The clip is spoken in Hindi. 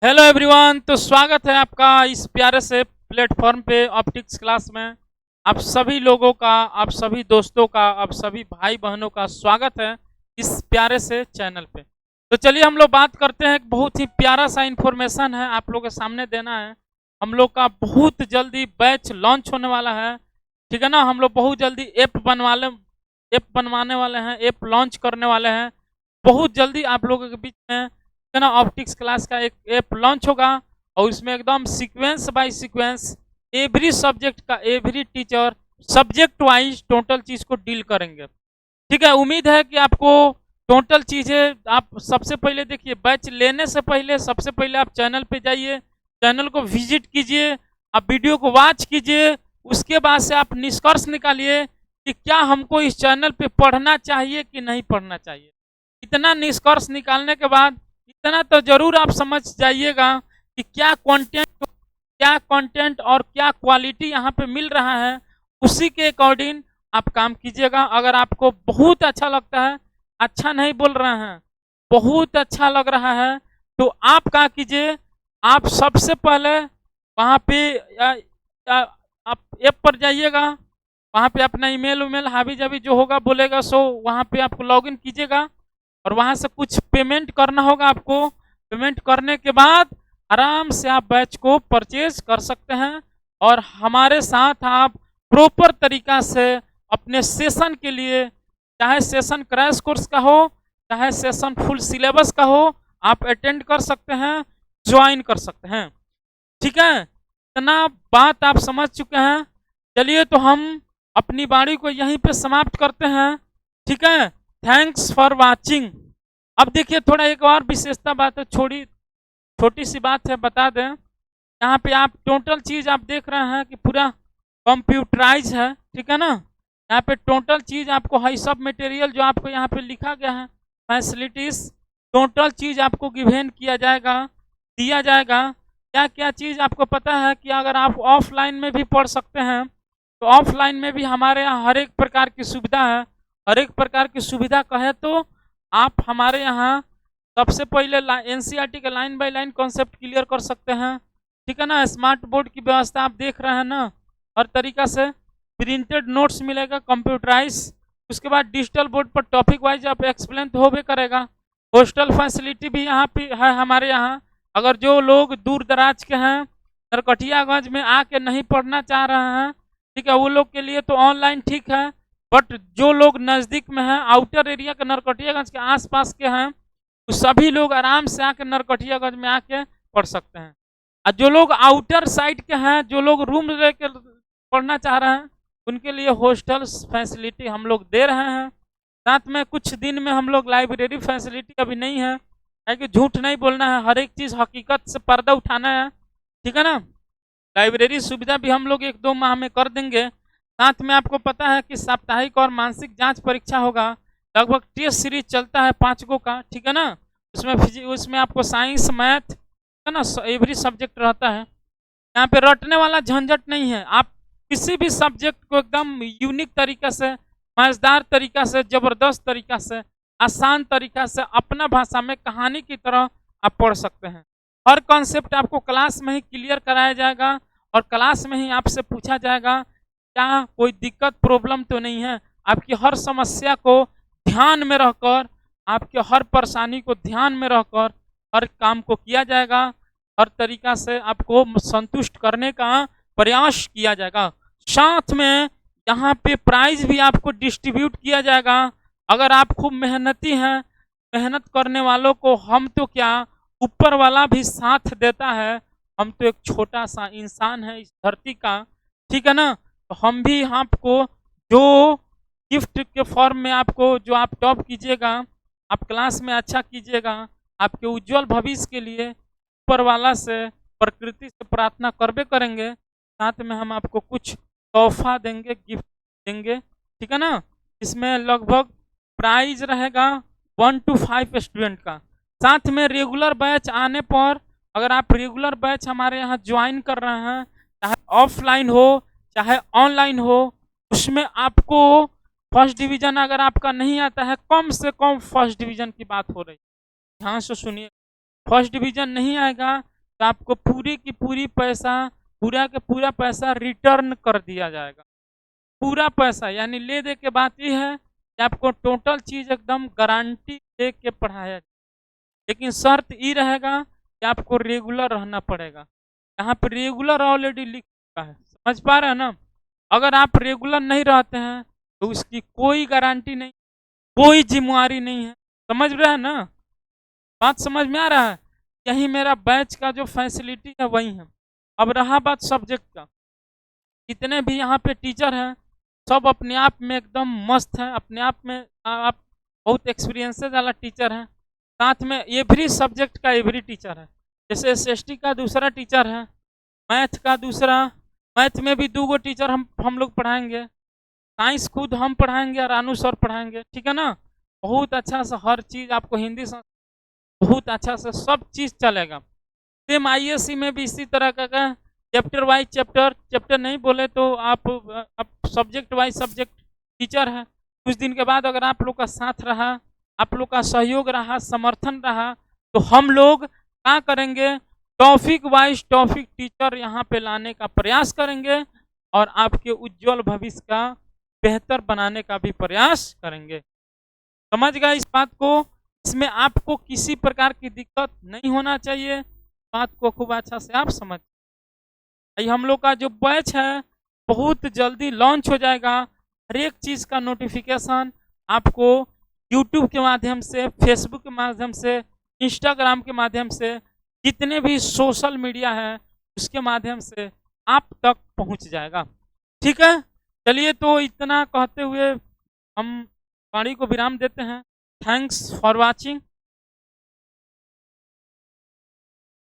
Hello everyone. तो स्वागत है आपका इस प्यारे से प्लेटफॉर्म पे ऑप्टिक्स क्लास में। आप सभी लोगों का, आप सभी दोस्तों का, आप सभी भाई बहनों का स्वागत है इस प्यारे से चैनल पे। तो चलिए हम लोग बात करते हैं। एक बहुत ही प्यारा सा इंफॉर्मेशन है आप लोगों के सामने देना है। हम लोग का बहुत जल्दी बैच लॉन्च होने वाला है, ठीक है ना। हम लोग बहुत जल्दी ऐप बनवाने वाले हैं, ऐप लॉन्च करने वाले हैं बहुत जल्दी आप लोगों के बीच में, है ना। ऑप्टिक्स क्लास का एक ऐप लॉन्च होगा और इसमें एकदम sequence by sequence every subject का every teacher subject wise total चीज को डील करेंगे, ठीक है। उम्मीद है कि आपको टोटल चीजें, आप सबसे पहले देखिए, बैच लेने से पहले सबसे पहले आप चैनल पे जाइए, चैनल को विजिट कीजिए, आप वीडियो को वॉच कीजिए। उसके बाद से आप निष्कर्ष निकालिए कि क्या हमको इस चैनल पे पढ़ना चाहिए कि नहीं पढ़ना चाहिए। इतना निष्कर्ष निकालने के बाद इतना तो जरूर आप समझ जाइएगा कि क्या कंटेंट और क्या क्वालिटी यहाँ पे मिल रहा है, उसी के अकॉर्डिंग आप काम कीजिएगा। अगर आपको बहुत अच्छा लगता है, अच्छा नहीं बोल रहे हैं, बहुत अच्छा लग रहा है, तो आप क्या कीजिए, आप सबसे पहले वहाँ पे आप ऐप पर जाइएगा, वहाँ पे अपना ईमेल उमेल हावी जावी जो होगा बोलेगा सो वहाँ पे आपको लॉगिन कीजिएगा और वहाँ से कुछ पेमेंट करना होगा आपको। पेमेंट करने के बाद आराम से आप बैच को परचेज कर सकते हैं और हमारे साथ आप प्रॉपर तरीका से अपने सेशन के लिए, चाहे सेशन क्रैश कोर्स का हो, चाहे सेशन फुल सिलेबस का हो, आप अटेंड कर सकते हैं, ज्वाइन कर सकते हैं, ठीक है। इतना बात आप समझ चुके हैं। चलिए तो हम अपनी बाड़ी को यहीं पे समाप्त करते हैं, ठीक है। Thanks for watching. अब देखिए थोड़ा एक और विशेषता बात है, छोटी सी बात है, बता दें। यहाँ पे आप टोटल चीज आप देख रहे हैं कि पूरा कंप्यूटराइज है, ठीक है ना। यहाँ पे टोटल चीज आपको है, सब मटेरियल जो आपको यहाँ पे लिखा गया है, फैसिलिटीज, टोटल चीज आपको गिवेन किया जाएगा, दिया जाएगा। क्या क्या चीज आपको पता है कि अगर आप ऑफलाइन में भी पढ़ सकते हैं तो ऑफलाइन में भी हमारे यहाँ हर एक प्रकार की सुविधा है। हर एक प्रकार की सुविधा कहे तो आप हमारे यहाँ सबसे पहले एनसीईआरटी के line by line concept clear कर सकते हैं, ठीक है ना। स्मार्ट बोर्ड की व्यवस्था आप देख रहे हैं ना, हर तरीका से प्रिंटेड नोट्स मिलेगा कंप्यूटराइज। उसके बाद डिजिटल बोर्ड पर टॉपिक वाइज आप एक्सप्लेन तो होबे करेगा। हॉस्टल फैसिलिटी भी यहाँ पे है हमारे यहाँ। अगर जो लोग दूर दराज के हैं, नरकटियागंज में आके नहीं पढ़ना चाह रहे हैं, ठीक है, वो लोग के लिए तो ऑनलाइन ठीक है। बट जो लोग नज़दीक में हैं, आउटर एरिया के नरकटियागंज के आसपास के हैं, तो सभी लोग आराम से आके नरकटियागंज में आके पढ़ सकते हैं। और जो लोग आउटर साइड के हैं, जो लोग रूम लेकर पढ़ना चाह रहे हैं, उनके लिए हॉस्टल फैसिलिटी हम लोग दे रहे हैं। साथ में कुछ दिन में हम लोग लाइब्रेरी फैसिलिटी अभी नहीं है, कि झूठ नहीं बोलना है, हर एक चीज़ हकीकत से पर्दा उठाना है, ठीक है ना। लाइब्रेरी सुविधा भी हम लोग 1-2 माह में कर देंगे। साथ में आपको पता है कि साप्ताहिक और मानसिक जांच परीक्षा होगा। लगभग टेस्ट सीरीज चलता है 5 गो का, ठीक है ना। उसमें आपको साइंस मैथ, है ना, एवरी सब्जेक्ट रहता है। यहाँ पे रटने वाला झंझट नहीं है। आप किसी भी सब्जेक्ट को एकदम यूनिक तरीका से, मजेदार तरीका से, जबरदस्त तरीका से, आसान तरीका से अपना भाषा में कहानी की तरह आप पढ़ सकते हैं। हर कॉन्सेप्ट आपको क्लास में ही क्लियर कराया जाएगा और क्लास में ही आपसे पूछा जाएगा क्या कोई दिक्कत प्रॉब्लम तो नहीं है। आपकी हर समस्या को ध्यान में रखकर, आपके हर परेशानी को ध्यान में रखकर हर काम को किया जाएगा। हर तरीका से आपको संतुष्ट करने का प्रयास किया जाएगा। साथ में यहाँ पे प्राइज भी आपको डिस्ट्रीब्यूट किया जाएगा। अगर आप खूब मेहनती हैं, मेहनत करने वालों को हम तो क्या, ऊपर वाला भी साथ देता है। हम तो एक छोटा सा इंसान है इस धरती का, ठीक है ना। तो हम भी आपको जो गिफ्ट के फॉर्म में आपको, जो आप टॉप कीजिएगा, आप क्लास में अच्छा कीजिएगा, आपके उज्जवल भविष्य के लिए ऊपर वाला से, प्रकृति से प्रार्थना करबे करेंगे। साथ में हम आपको कुछ तोहफा देंगे, गिफ्ट देंगे, ठीक है ना। इसमें लगभग प्राइज रहेगा 1 to 5 स्टूडेंट का। साथ में रेगुलर बैच आने पर, अगर आप रेगुलर बैच हमारे यहाँ ज्वाइन कर रहे हैं, चाहे ऑफलाइन हो चाहे ऑनलाइन हो, उसमें आपको फर्स्ट डिवीजन अगर आपका नहीं आता है, कम से कम फर्स्ट डिवीजन की बात हो रही है, ध्यान से सुनिए। फर्स्ट डिवीजन नहीं आएगा तो आपको पूरी की पूरी पैसा, पूरा के पूरा पैसा रिटर्न कर दिया जाएगा। पूरा पैसा यानी ले दे के बात ये है कि आपको टोटल चीज एकदम गारंटी दे के पढ़ाया जाए। लेकिन शर्त ये रहेगा कि आपको रेगुलर रहना पड़ेगा। यहाँ पे रेगुलर ऑलरेडी लिख चुका है, समझ पा रहे हैं ना। अगर आप रेगुलर नहीं रहते हैं तो उसकी कोई गारंटी नहीं, कोई जिम्मेवारी नहीं है। समझ रहे हैं ना, बात समझ में आ रहा है। यही मेरा बैच का जो फैसिलिटी है वही है। अब रहा बात सब्जेक्ट का, जितने भी यहाँ पे टीचर हैं सब अपने आप में एकदम मस्त हैं, अपने आप में आप बहुत एक्सपीरियंसेस वाला टीचर हैं। साथ में एवरी सब्जेक्ट का एवरी टीचर है। जैसे एसएसटी का दूसरा टीचर है, मैथ का दूसरा, मैथ में भी 2 गो टीचर हम लोग पढ़ाएंगे, साइंस खुद हम पढ़ाएंगे और अनु सर पढ़ाएंगे, ठीक है ना। बहुत अच्छा से हर चीज़ आपको हिंदी बहुत अच्छा से सब चीज़ चलेगा। सेम आईएससी में भी इसी तरह का चैप्टर वाइज चैप्टर नहीं बोले तो आप सब्जेक्ट वाइज सब्जेक्ट टीचर है। कुछ दिन के बाद अगर आप लोग का साथ रहा, आप लोग का सहयोग रहा, समर्थन रहा, तो हम लोग क्या करेंगे, टॉपिक वाइज टॉपिक टीचर यहाँ पे लाने का प्रयास करेंगे और आपके उज्जवल भविष्य का बेहतर बनाने का भी प्रयास करेंगे। समझ गए इस बात को। इसमें आपको किसी प्रकार की दिक्कत नहीं होना चाहिए, बात को खूब अच्छा से आप समझ। हम लोग का जो बैच है बहुत जल्दी लॉन्च हो जाएगा। हर एक चीज़ का नोटिफिकेशन आपको यूट्यूब के माध्यम से, फेसबुक के माध्यम से, इंस्टाग्राम के माध्यम से, जितने भी सोशल मीडिया है उसके माध्यम से आप तक पहुंच जाएगा। ठीक है, चलिए तो इतना कहते हुए हम वाणी को विराम देते हैं। Thanks for watching.